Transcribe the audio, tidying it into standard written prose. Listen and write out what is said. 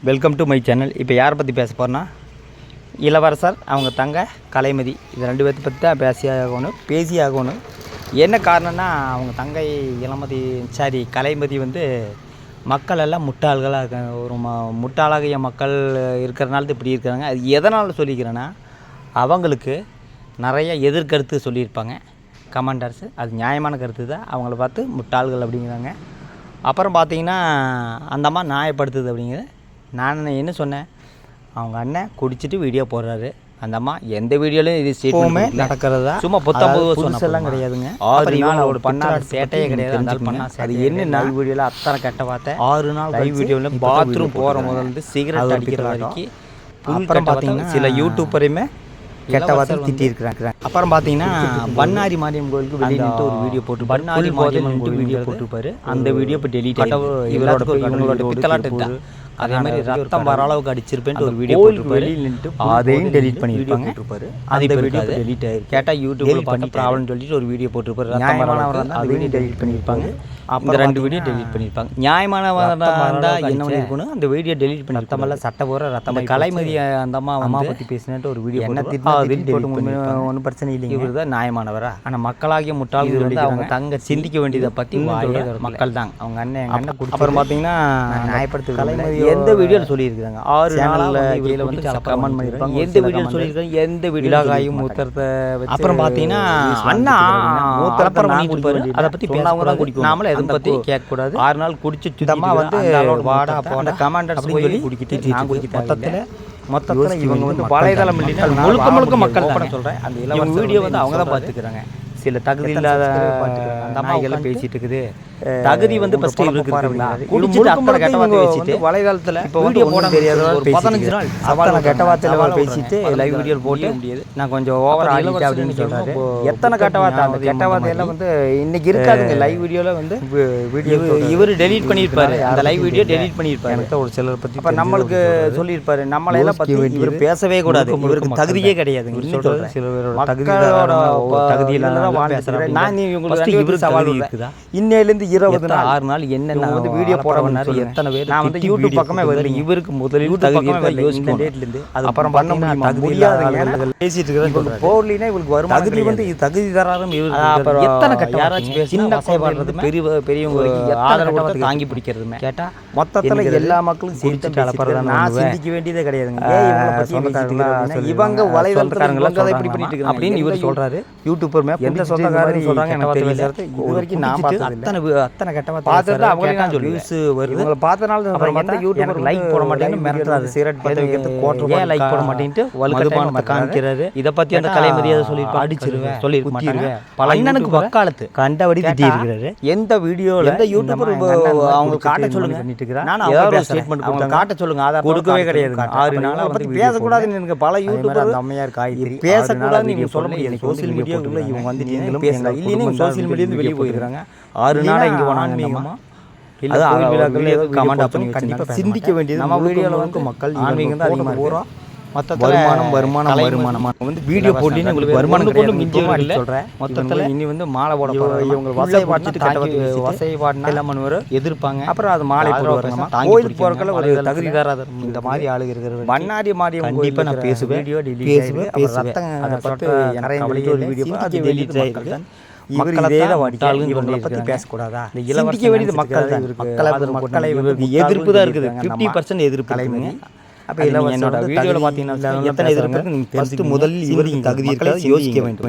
Welcome to my channel. இப்போ யாரை பற்றி பேச போகிறேன்னா, இளவரசர் அவங்க தங்க கலைமதி. இது ரெண்டு பேர்த்த பற்றி தான் பேசி ஆகணும். என்ன காரணம்னா, அவங்க தங்கை கலைமதி வந்து மக்கள் எல்லாம் முட்டாள்களாக இருக்காங்க. ஒரு முட்டாளாகிய மக்கள் இருக்கிறனால தான் இப்படி இருக்கிறாங்க. அது எதனால் சொல்லிக்கிறேன்னா, அவங்களுக்கு நிறைய எதிர்கருத்து சொல்லியிருப்பாங்க கமெண்டர்ஸு. அது நியாயமான கருத்து தான். அவங்கள பார்த்து முட்டாள்கள் அப்படிங்கிறாங்க. அப்புறம் பார்த்திங்கன்னா, அந்த அம்மா நியாயப்படுத்துது அப்படிங்கிறது. நான் என்ன சொன்னேன், அவங்க அண்ணன் குடிச்சிட்டு வீடியோ போடுறாரு. அந்த அம்மா எந்த வீடியோலையும் இது ஸ்டேட்மெண்ட்டுமே நடக்கிறதா, சும்மா 19 வருஷம் கிடையாதுங்க. 6 நாள் ஒரு பண்ணாத சேட்டையே கிடையாது. அந்த பண்ணா அது என்ன நாள் வீடியோவில் அத்தனை கெட்ட பார்த்தேன். 6 நாள் லைவ் வீடியோவில் பாத்ரூம் போகிற முதல்ல சிகரெட் அடிக்கிற வரைக்கும். அப்புறம் பார்த்தீங்கன்னா சில யூடியூப்பரையுமே கெட்ட வார்த்தை திட்டிருக்கிறாங்க. அப்புறம் பார்த்தீங்கன்னா, பண்ணாரி மாரியம்மன் கோயிலுக்கு வெளியே நின்று ஒரு வீடியோ போட்டு பண்ணாரி மாரியம்மன் வீடியோ போட்டிருப்பாரு. அந்த வீடியோ இப்போ டெலிட் இவரோட பித்தலாட்டு அதே மாதிரி ரத்தம் வர அளவுக்கு அடிச்சிருப்பேன்ட்டு ஒரு வீடியோ வெளியில் நின்று அதையும் டெலிட் பண்ணியிருப்பாங்க. அந்த வீடியோ டெலிட் ஆகிருக்கு. கேட்டால் யூடியூப்ல பண்ணி ப்ராப்ளம்னு சொல்லிட்டு ஒரு வீடியோ போட்டிருப்பாரு. நியாயமானவர் இருந்தால் அதையும் டெலிட் பண்ணியிருப்பாங்க. இந்த 2 வீடியோ டெலிட் பண்ணியிருப்பாங்க. நியாயமானவராக இருந்தால் என்ன பண்ணியிருக்கணும், அந்த வீடியோ டெலிட் பண்ணி ரத்தமெல்லாம் சட்டை போகிற ரத்தம் கலைமதி அந்த அம்மா பற்றி பேசினேட்டு ஒரு வீடியோ என்ன ஒன்றும் பிரச்சனை இல்லைங்க. இவர் தான் நியாயமானவரா? ஆனால் மக்களாகிய முட்டாள்கள் வந்து அவங்க தங்க சிந்திக்க வேண்டியதை பற்றி மக்கள் தான். அவங்க அண்ணன் அப்புறம் பார்த்தீங்கன்னா, நியாயப்படுத்த கலைமதி எந்த வீடியோவில் சொல்லியிருக்காங்க. 6 நாளில் இதில் வந்து கமெண்ட் பண்ணியிருப்பாங்க. எந்த வீடியோவில் சொல்லியிருக்காங்க, எந்த வீடியோகாயும் மூத்தரத்தை. அப்புறம் பார்த்தீங்கன்னா, அண்ணா மூத்தரத்தை அதை பற்றி பேசுறவங்க தான் குடிக்கும். நாமளும் எதை பற்றி கேட்கக்கூடாது. 6 நாள் குடிச்சு சுத்தமா வந்து வாடா போன கமாண்டர்ஸ் போய் குடிக்கிட்டு நான் குடிக்கிட்டு மொத்தத்தில் இவங்க வந்து வலைதளம் இல்லைன்னா முழுக்க மக்கள் தான் சொல்கிறேன். அந்த இளவரசர் வீடியோ வந்து அவங்க தான் பார்த்துக்கிறாங்க. சில தகுதி இல்லாத அந்த அம்மாக்கெல்லாம் பேசிட்டு இருக்குது. தகுதி வந்து ஃபஸ்ட்டு இருக்குதுங்களா, குடிச்சிட்டு அத்தனை கெட்ட வார்த்தை பேசிட்டு வலைதளத்தில் இப்போ வீடியோ போட தெரியாத 15 நாள் சவால் கெட்ட வார்த்தையில் பேசிட்டு லைவ் வீடியோ போட்டு முடியாது. நான் கொஞ்சம் ஓவர் ஆகிட்டேன் அப்படின்னு சொல்கிறாரு. எத்தனை கெட்ட வார்த்தை, அந்த கெட்ட வார்த்தையெல்லாம் வந்து இன்னைக்கு இருக்காதுங்க. லைவ் வீடியோவில் வந்து வீடியோ இவர் டெலீட் பண்ணியிருப்பாரு. அந்த லைவ் வீடியோ டெலீட் பண்ணியிருப்பாரு. எனக்கு ஒரு சிலர் பற்றி இப்போ நம்மளுக்கு சொல்லியிருப்பாரு. நம்மளையெல்லாம் பற்றி இவர் பேசவே கூடாது. இவருக்கு தகுதியே கிடையாது. சில தகுதியில் இன்னையிலேருந்து 20 நாள் 6 நாள் என்னென்ன வந்து வீடியோ போட பண்ணாரு. எத்தனை பேர் நான் வந்து யூடியூப் பக்கமே வரல. இவருக்கு முதலில் தகுதி இந்த டேட்லேருந்து அது அப்புறம் பண்ண முடியாது பேசிட்டு இருக்கிறது. போடலினா இவருக்கு வரும் தகுதி வந்து தகுதி தராரும். இவர் எத்தனை கட்ட யாராச்சும் சின்ன செயல்படுறது பெரியவங்க ஆதரவு தாங்கி பிடிக்கிறதுமே கேட்டா மொத்தத்தில் எல்லா மக்களும் சிரிச்சுட்டு கலப்பறதான். நான் சிந்திக்க வேண்டியதே கிடையாதுங்க. இவங்க வலைதளக்காரங்க இப்படி பண்ணிட்டு இருக்காங்க அப்படின்னு இவர் சொல்றாரு. யூடியூபர் எந்த சொந்தக்காரங்க சொல்றாங்க எனக்கு தெரியல. இது வரைக்கும் நான் அத்தனை கெட்ட பார்த்துட்டு அவங்களே தான் சொல்லி வியூஸ் வருது. இவங்களை பார்த்தனால அப்புறம் வந்து யூடியூபர் லைக் போட மாட்டேன்னு மிரட்டுறாரு. சிகரெட் பற்ற வைக்கிறது கோட்டர் ஏன் லைக் போட மாட்டேன்ட்டு மதுபானத்தை காமிக்கிறாரு. இதை பற்றி அந்த கலைமதியாதை சொல்லியிருப்பாங்க. அடிச்சிருவேன் சொல்லியிருக்க மாட்டாங்க. பல அண்ணனுக்கு வக்காலத்து கண்டபடி திட்டி இருக்கிறாரு. எந்த வீடியோவில் எந்த யூடியூபர் அவங்க காட்ட சொல்லுங்க பண்ணிட்டு இருக்கிறான். நான் ஏதாவது ஸ்டேட்மெண்ட் அவங்க காட்ட சொல்லுங்க. ஆதார் கொடுக்கவே கிடையாது. 6 நாளாக பற்றி பேசக்கூடாதுன்னு எனக்கு பல யூடியூபர் அந்த அம்மையார் காய்கறி பேசக்கூடாதுன்னு நீங்கள் சொல்ல முடியாது. சோசியல் மீடியாவுக்குள்ள இவங்க வந்து நீங்களும் பேசலாம். இல்லைன்னு சோசியல் மீடியாவில் வெளியே போயிருக்காங்க. 6 நாளாக இங்கே போனாங்கம்மா. இல்லை கமெண்ட் பண்ணி கண்டிப்பாக சிந்திக்க வேண்டியது. நம்ம வீடியோவில் வந்து மக்கள் ஆன்மீகம் தான் அதிகமாக போகிறோம். மொத்தத்தில் வருமானம் வந்து வீடியோ போட்டின்னு உங்களுக்கு வருமானம் கொண்டு மிஞ்சியும் இல்லை சொல்கிறேன். மொத்தத்தில் இனி வந்து மாலை போட போகிறோம். இவங்க வசையை பாடிச்சுட்டு வசையை பாடினா எல்லாம் பண்ணுவார் எதிர்ப்பாங்க. அப்புறம் அது மாலை போடுவாங்க. கோயிலுக்கு போகிறக்கெல்லாம் ஒரு தகுதி தராது. இந்த மாதிரி ஆளுங்க இருக்கிறது பண்ணாரி மாடி கண்டிப்பாக நான் பேசுவேன். வீடியோ பேசுவேன். அதை பற்றி நிறைய ஒரு வீடியோ அது டெலிட் ஆகிருக்கு. இவர் இதே வாடிக்கையாளர்களை பற்றி பேசக்கூடாதா? இந்த இளவரசிக்க வேண்டியது மக்கள் தான். மக்களை எதிர்ப்பு தான் இருக்குது. 50% எதிர்ப்பு கலைமதி. அப்போ என்னோட வீடியோவில் பார்த்தீங்கன்னா எத்தனை எதிர்ப்பு முதலில் இவருக்கு தகுதி இருக்காது யோசிக்க வேண்டும்.